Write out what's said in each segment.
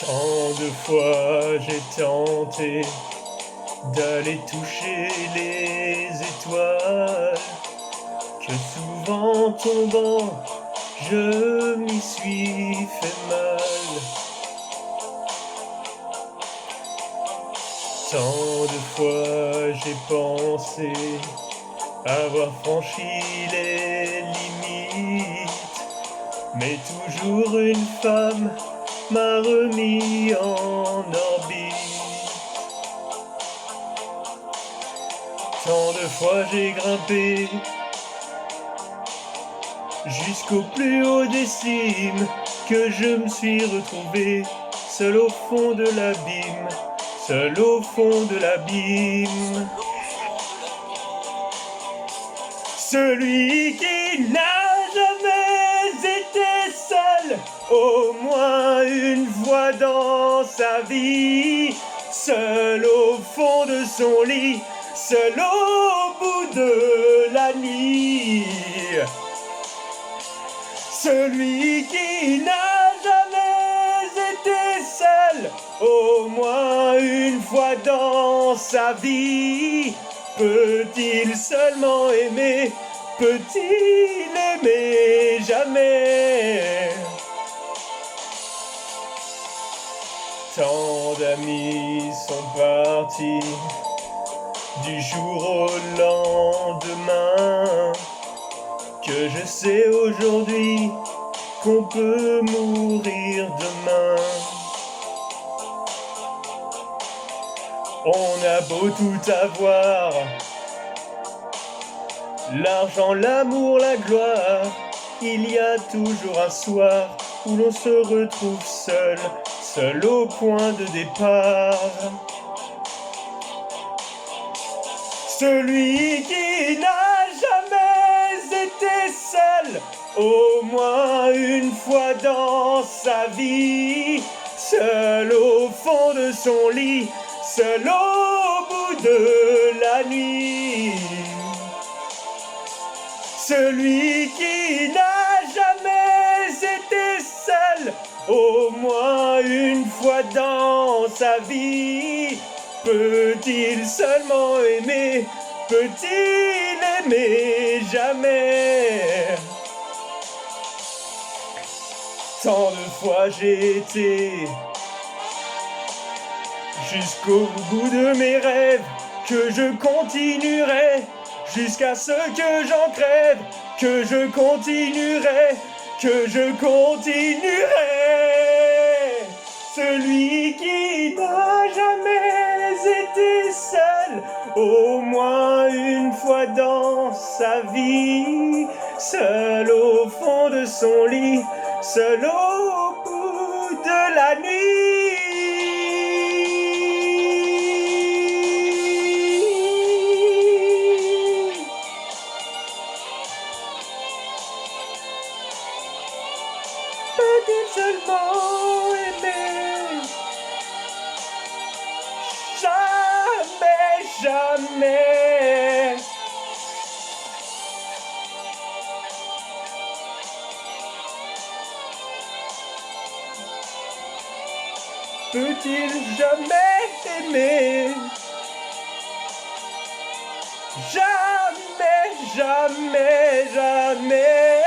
Tant de fois j'ai tenté d'aller toucher les étoiles, que souvent tombant, je m'y suis fait mal. Tant de fois j'ai pensé avoir franchi les limites, mais toujours une femme m'a remis en orbite. Tant de fois j'ai grimpé jusqu'au plus haut des cimes, que je me suis retrouvé seul au fond de l'abîme, seul au fond de l'abîme. Celui qui n'a jamais été seul, au moins une fois dans sa vie, seul au fond de son lit, seul au bout de la nuit. Celui qui n'a jamais été seul, au moins une fois dans sa vie, peut-il seulement aimer? Peut-il aimer jamais? Tant d'amis sont partis du jour au lendemain, que je sais aujourd'hui qu'on peut mourir demain. On a beau tout avoir, l'argent, l'amour, la gloire, il y a toujours un soir où l'on se retrouve seul, seul au point de départ. Celui qui n'a jamais été seul, au moins une fois dans sa vie, seul au fond de son lit, seul au bout de la nuit. Celui qui n'a jamais été seul, au moins une fois dans sa vie, peut-il seulement aimer? Peut-il aimer jamais? Tant de fois j'ai été jusqu'au bout de mes rêves, que je continuerai jusqu'à ce que j'en crève, que je continuerai, que je continuerai. Celui qui n'a jamais été seul, au moins une fois dans sa vie, seul au fond de son lit, seul au bout de la nuit. Peut-il seulement aimer? Jamais, jamais. Peut-il jamais aimer? Jamais, jamais, jamais.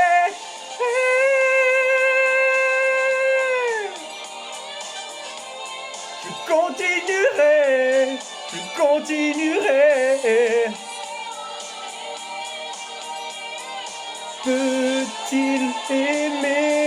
Je continuerai, je continuerai. Peut-il aimer?